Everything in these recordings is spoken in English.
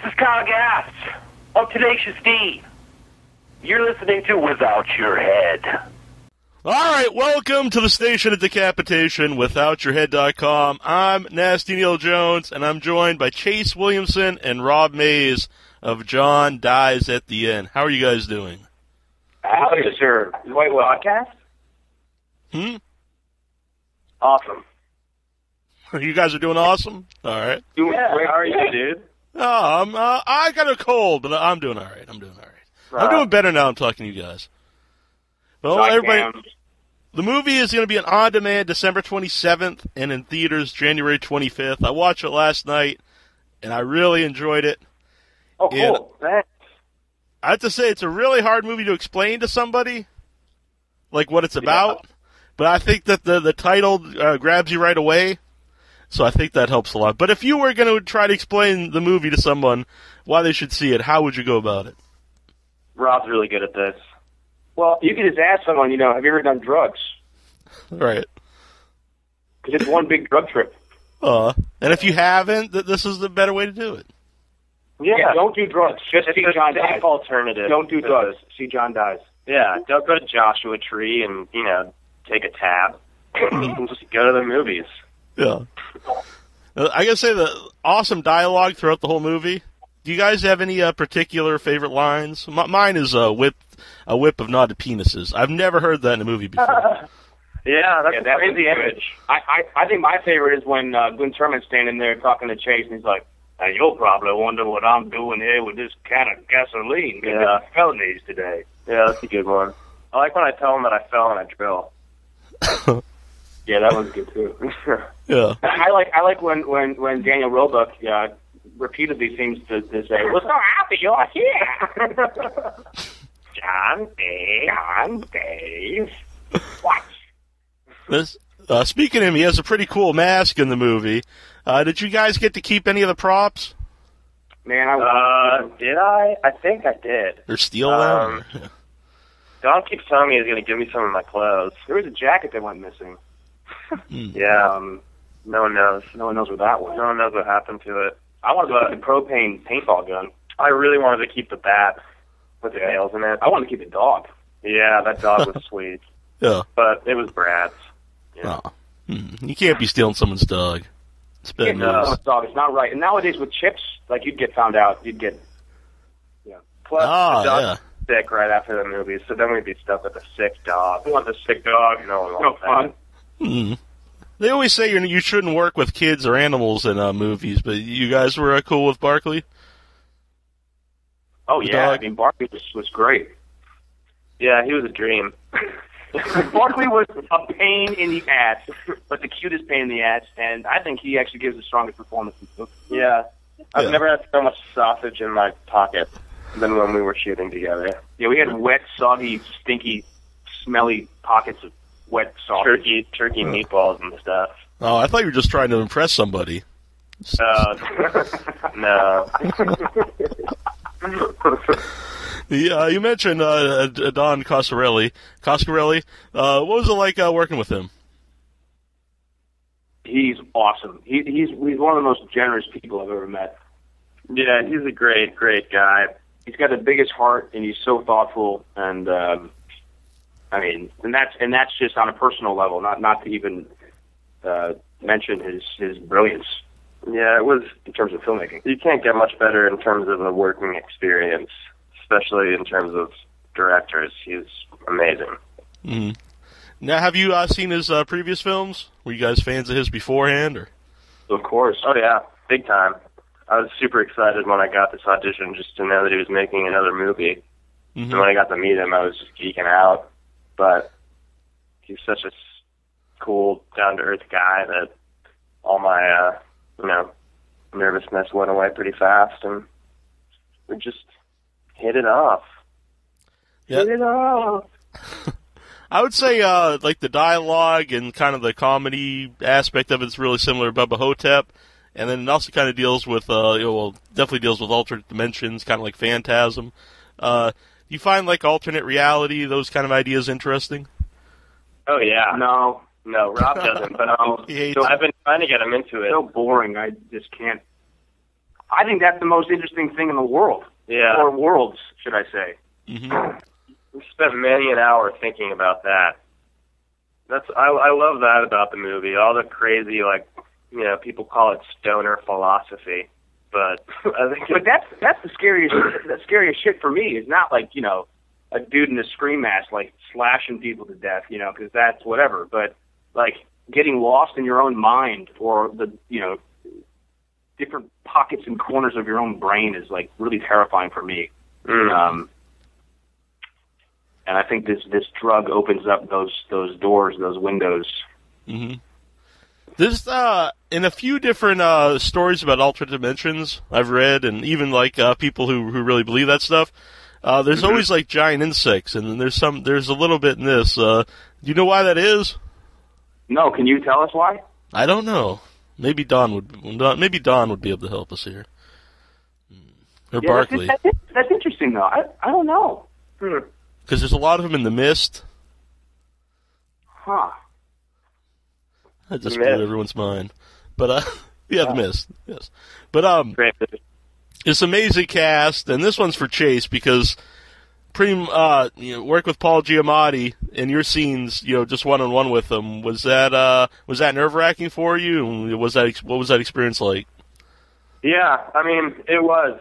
is Kyle Gass on Tenacious D. You're listening to Without Your Head. All right, welcome to the station of decapitation, withoutyourhead.com. I'm Nasty Neal Jones, and I'm joined by Chase Williamson and Rob Mays of John Dies at the End. How are you guys doing? Howdy, sir. Wait, what? Podcast? Awesome. You guys are doing awesome? All right. Doing great. How are you, dude? Oh, I got a cold, but I'm doing all right. I'm doing better now I'm talking to you guys. Well, everybody, the movie is going to be an on-demand December 27th and in theaters January 25th. I watched it last night, and I really enjoyed it. Oh, cool. Thanks. I have to say, it's a really hard movie to explain to somebody, like what it's about. But I think that the title grabs you right away, so I think that helps a lot. But if you were going to try to explain the movie to someone, why they should see it, how would you go about it? Rob's really good at this. Well, you could just ask someone, have you ever done drugs? Right. Because it's one big drug trip. And if you haven't, this is the better way to do it. Yeah, don't do drugs. Just see John Dies. Alternative. Don't do drugs. See John Dies. Yeah, don't go to Joshua Tree and, take a tab. Just go to the movies. Yeah. I gotta say, the awesome dialogue throughout the whole movie. Do you guys have any particular favorite lines? Mine is a whip of knotted penises. I've never heard that in a movie before. That's a crazy image. I think my favorite is when Glenn Turman's standing there talking to Chase, and he's like, you'll probably wonder what I'm doing here with this can of gasoline. Yeah. Felonies today. Yeah, that's a good one. I like when I tell them that I fell in a drill. Yeah, that was good too. Yeah. I like when Daniel Roebuck repeatedly seems to say, "We're so happy you're here." John Dave. What? Speaking of him, he has a pretty cool mask in the movie. Did you guys get to keep any of the props? Man, did I? I think I did. Or steal them? Don keeps telling me he's going to give me some of my clothes. There was a jacket that went missing. Yeah. No one knows. No one knows where that went. No one knows what happened to it. I wanted to keep the propane paintball gun. I really wanted to keep the bat with the nails in it. I wanted to keep the dog. Yeah, that dog was sweet. Yeah. But it was Brad's. Yeah. Oh. You can't be stealing someone's dog. It's bad news. Dog. It's not right. And nowadays with chips, you'd get found out. You'd get, Plus, the dog was sick right after the movie, so then we'd be stuck with a sick dog. We want the sick dog. No one wants that. They always say you shouldn't work with kids or animals in movies, but you guys were cool with Barkley? Oh, yeah. Dog? I mean, Barkley was great. Yeah, he was a dream. Barkley was a pain in the ass, but the cutest pain in the ass, and I think he actually gives the strongest performance. Yeah. I've never had so much sausage in my pocket than when we were shooting together. Yeah, we had wet, soggy, stinky, smelly pockets of wet sausage. Turkey meatballs and stuff. Oh, I thought you were just trying to impress somebody. No. You mentioned Don Coscarelli. What was it like working with him? He's awesome. He's one of the most generous people I've ever met. Yeah, he's a great guy. He's got the biggest heart, and he's so thoughtful. And and that's just on a personal level, not to even mention his brilliance. Yeah, it was in terms of filmmaking. You can't get much better in terms of a working experience, especially in terms of directors. He's amazing. Mm-hmm. Now, have you seen his previous films? Were you guys fans of his beforehand? Or? Of course. Oh, yeah, big time. I was super excited when I got this audition just to know that he was making another movie. Mm-hmm. And when I got to meet him, I was just geeking out. But he's such a cool, down-to-earth guy that all my, nervousness went away pretty fast, and we just hit it off. Yep. Hit it off. I would say, the dialogue and kind of the comedy aspect of it's really similar to Bubba Hotep, and then it also kind of deals with, definitely deals with alternate dimensions, kind of like Phantasm. Do you find, alternate reality, those kind of ideas interesting? Oh, yeah. No, Rob doesn't, but I've been trying to get him into it. So boring, I just can't. I think that's the most interesting thing in the world. Yeah. Or worlds, should I say. Mm-hmm. We spent many an hour thinking about that. I love that about the movie. All the crazy, like, people call it stoner philosophy, but I think. But that's the scariest. The scariest shit for me is not like a dude in a scream mask like slashing people to death, because that's whatever. But like getting lost in your own mind or the different pockets and corners of your own brain is like really terrifying for me. Mm. And I think this drug opens up those doors, those windows. Mm-hmm. There's in a few different stories about alternate dimensions I've read, and even like people who really believe that stuff. There's Mm-hmm. always like giant insects, and there's a little bit in this. Do you know why that is? No, can you tell us why? I don't know. Maybe Don would be able to help us here. Or Yeah, Barkley. That's interesting though. I don't know. Because there's a lot of them in the mist. Huh. That just Mist. blew everyone's mind. But, the mist, yes. But, Great. it's amazing cast, and this one's for Chase, because work with Paul Giamatti in your scenes, just one-on-one with him, was that nerve-wracking for you? And what was that experience like? Yeah, I mean, it was.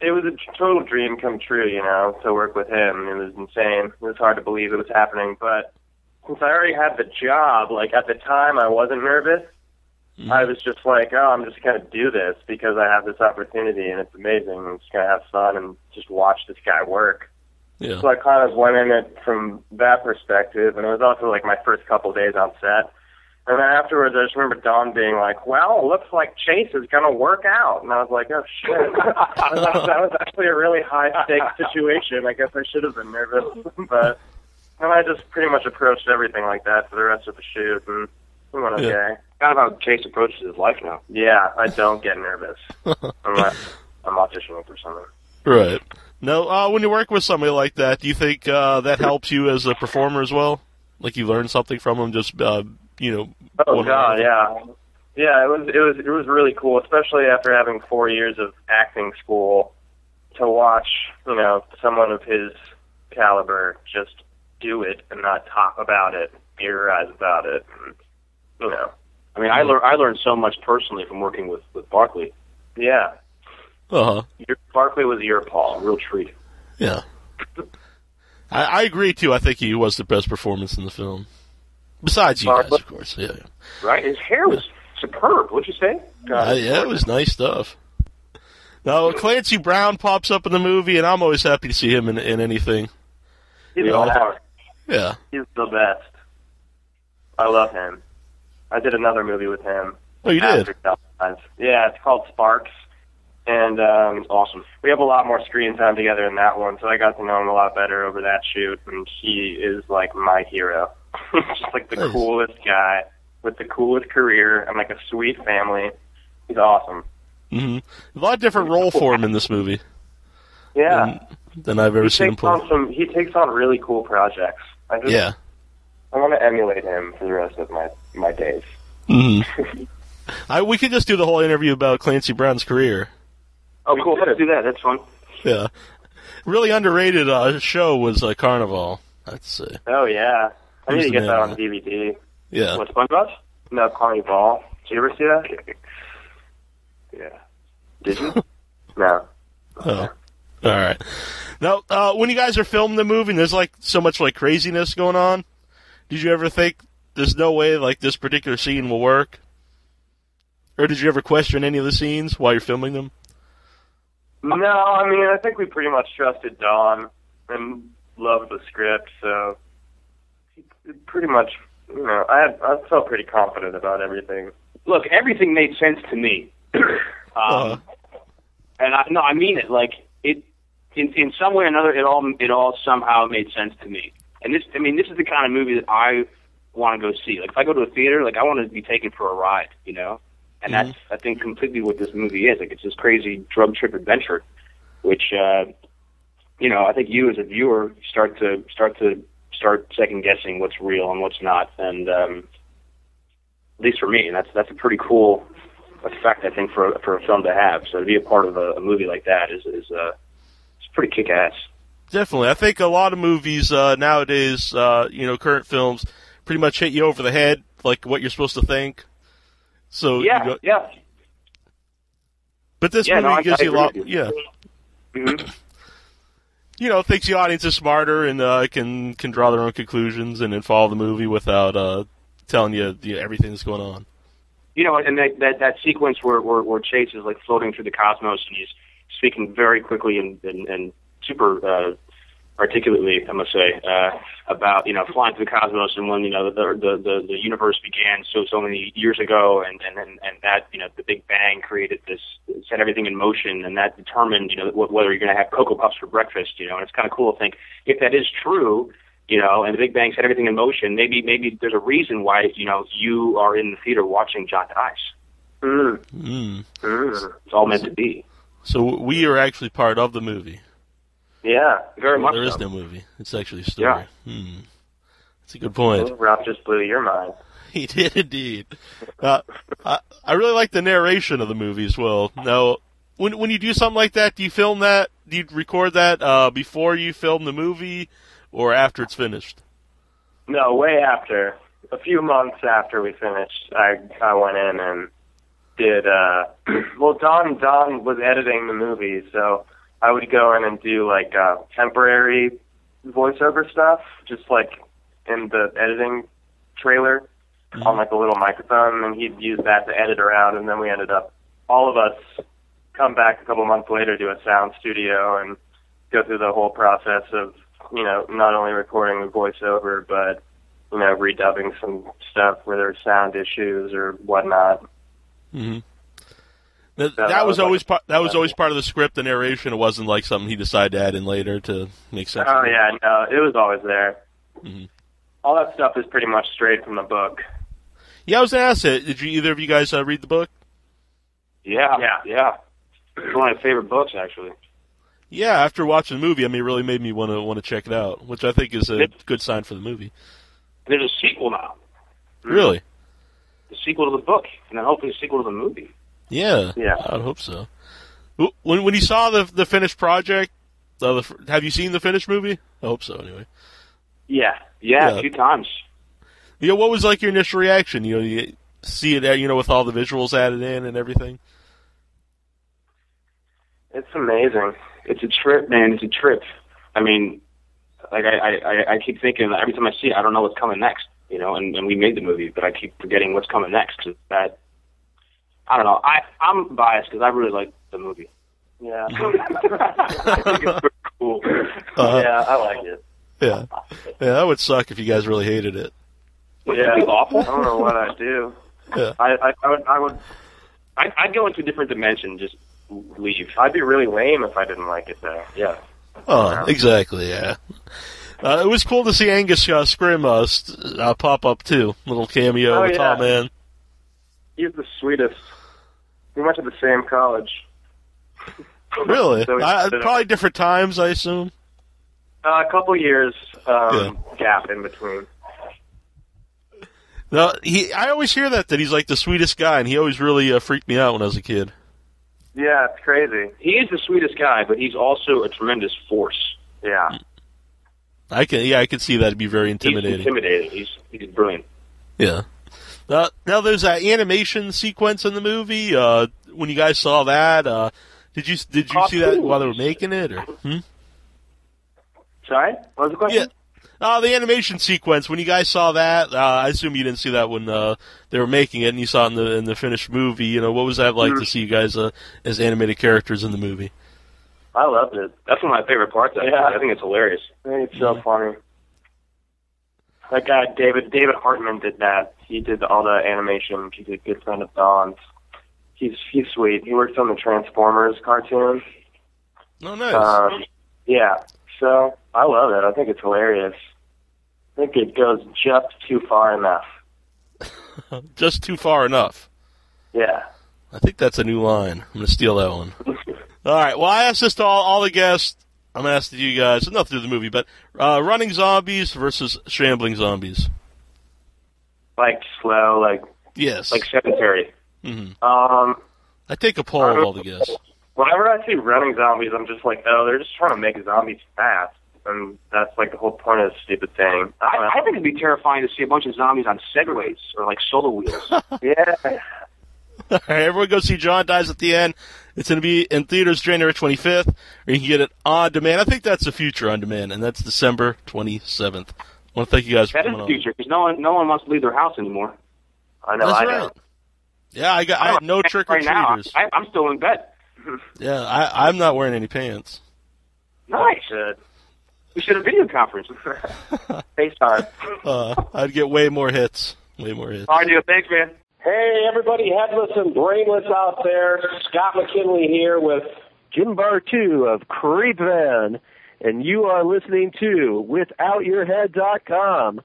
It was a total dream come true, to work with him. It was insane. It was hard to believe it was happening, but since I already had the job, like at the time I wasn't nervous. Mm-hmm. I was just like, I'm just going to do this because I have this opportunity and it's amazing. I'm just going to have fun and just watch this guy work. Yeah. So I kind of went in it from that perspective, and it was also like my first couple of days on set. And then afterwards, I just remember Don being like, well, it looks like Chase is going to work out. And I was like, oh, shit. That was actually a really high-stakes situation. I guess I should have been nervous. But and I just pretty much approached everything like that for the rest of the shoot, and we went okay. Yeah. Kind of how Chase approaches his life now. Yeah, I don't get nervous unless I'm auditioning for something. Right. Now, when you work with somebody like that, do you think that helps you as a performer as well? Like you learn something from them, just Oh God, yeah. Yeah, it was really cool, especially after having 4 years of acting school, to watch someone of his caliber just do it and not talk about it, theorize about it. And, I mean, I learned so much personally from working with Barkley. Yeah. Uh-huh. Barkley was your Paul. A real treat. Yeah. I agree, too. I think he was the best performance in the film. Besides you guys, of course. Yeah. Right? His hair was superb. What'd you say? Yeah, it was nice stuff. Now, Clancy Brown pops up in the movie, and I'm always happy to see him in anything. He's the best. Yeah. He's the best. I love him. I did another movie with him. Oh, you did? Yeah, it's called Sparks. And it's awesome. We have a lot more screen time together in that one, so I got to know him a lot better over that shoot, and he is like my hero. Just like the coolest guy with the coolest career and like a sweet family. He's awesome. Mm-hmm. A lot of different role for him in this movie. Yeah. Than I've ever seen him play. He takes on really cool projects. I want to emulate him for the rest of my days. Mm-hmm. We could just do the whole interview about Clancy Brown's career. Oh, cool. Let's do that. That's fun. Yeah. Really underrated show was Carnival, I'd say. Oh, yeah. I need to get that on DVD. Yeah. What, SpongeBob? No, Carnival. Did you ever see that? Yeah. Did you? No. Oh. All right. Now, when you guys are filming the movie, and there's so much craziness going on, did you ever think there's no way this particular scene will work? Or did you ever question any of the scenes while you're filming them? No, I mean, I think we pretty much trusted Don and loved the script, so pretty much, I felt pretty confident about everything. Look, everything made sense to me. And I mean it. In some way or another, it all somehow made sense to me. And this is the kind of movie that I want to go see. If I go to a theater, I want to be taken for a ride, And that's, I think, completely what this movie is. It's this crazy drug trip adventure, which, I think you as a viewer start second guessing what's real and what's not. And at least for me, that's a pretty cool effect, I think, for a film to have. So to be a part of a movie like that is it's pretty kick-ass. Definitely. I think a lot of movies nowadays, current films, pretty much hit you over the head, like what you're supposed to think. So yeah. But this movie gives you a lot. Yeah. Mm-hmm. Thinks the audience is smarter and can draw their own conclusions and then follow the movie without telling you everything that's going on. And that sequence where Chase is like floating through the cosmos and he's speaking very quickly and super articulately, I must say, about flying through the cosmos and when the universe began so many years ago and that the Big Bang created this, set everything in motion, and that determined whether you're going to have Cocoa Puffs for breakfast. And it's kind of cool to think if that is true. And the Big Bang set everything in motion. Maybe there's a reason why you are in the theater watching John Dice. It's all meant to be. So we are actually part of the movie. Yeah, very much. There is no movie. It's actually a story. Yeah. That's a good point. Well, Ralph just blew your mind. He did indeed. I really like the narration of the movie as well. Now, when you do something like that, do you film that? Do you record that before you film the movie, or after it's finished? No, way after. A few months after we finished, I went in and did. Don was editing the movie, so I would go in and do like temporary voiceover stuff, just like in the editing trailer on like a little microphone, and he'd use that to edit around, and then we ended up, all of us come back a couple months later to a sound studio and go through the whole process of, not only recording the voiceover, but, redubbing some stuff where there's sound issues or whatnot. Mm-hmm. That was always part of the script, the narration. It wasn't like something he decided to add in later to make sense. Oh yeah, no, it was always there. Mm-hmm. All that stuff is pretty much straight from the book. Yeah, I was gonna ask it. Did either of you guys read the book? Yeah. It's one of my favorite books, actually. Yeah, after watching the movie, it really made me want to check it out, which I think is a good sign for the movie. There's a sequel now. Really? The sequel to the book, and then hopefully a sequel to the movie. Yeah, I would hope so. When you saw the finished project, have you seen the finished movie? I hope so, anyway. Yeah, a few times. What was like your initial reaction? You see it, with all the visuals added in and everything. It's amazing. It's a trip, man. It's a trip. I mean, like I keep thinking every time I see it, I don't know what's coming next. And we made the movie, but I keep forgetting what's coming next. That, I don't know. I'm biased because I really like the movie. Yeah. I think it's pretty cool. Yeah, I like it. Yeah, that would suck if you guys really hated it. Yeah, it'd be awful. I don't know what I'd do. Yeah. I'd go into a different dimension. Just leave. I'd be really lame if I didn't like it, though. Yeah. Oh, exactly. Yeah. It was cool to see Angus Scrim pop up too. Little cameo, with Tall Man. He's the sweetest. We went to the same college. Really? So probably different times, I assume. A couple years gap in between. No, I always hear that he's like the sweetest guy, and he always really freaked me out when I was a kid. Yeah, it's crazy. He is the sweetest guy, but he's also a tremendous force. Yeah. I can see that to be very intimidating. He's intimidating. He's brilliant. Yeah. Now there's that animation sequence in the movie. When you guys saw that, did you see that while they were making it, or? Sorry, what was the question? Yeah. The animation sequence. When you guys saw that, I assume you didn't see that when they were making it, and you saw it in the finished movie. What was that like to see you guys as animated characters in the movie? I loved it. That's one of my favorite parts. Yeah. I think it's hilarious. I think it's so funny. That guy, David Hartman, did that. He did all the animation. He's a good friend of Don's. He's sweet. He works on the Transformers cartoon. Oh, nice. Yeah. So I love it. I think it's hilarious. I think it goes just too far enough. Just too far enough. Yeah. I think that's a new line. I'm going to steal that one. All right. Well, I asked this to all the guests. I'm going to ask you guys, nothing to do with the movie, but running zombies versus shambling zombies. Like slow, like... Yes. Like sedentary. I take a poll of all the guests. Whenever I see running zombies, I'm just like, oh, they're just trying to make zombies fast. And that's like the whole point of this stupid thing. I think it'd be terrifying to see a bunch of zombies on Segways or like solo wheels. Yeah. All right, everyone go see John Dies at the End. It's going to be in theaters January 25th, or you can get it on demand. I think that's the future on demand, and that's December 27th. I want to thank you guys for coming on. That is the future, because no one wants to leave their house anymore. I know. That's right. Yeah, I had no trick-or-treaters. Right now, I'm still in bed. Yeah, I'm not wearing any pants. Nice. We should have video conference. FaceTime. I'd get way more hits. Way more hits. All right, dude. Thanks, man. Hey, everybody, headless and brainless out there. Scott McKinley here with Jim Bar 2 of Creep Van, and you are listening to WithoutYourHead.com.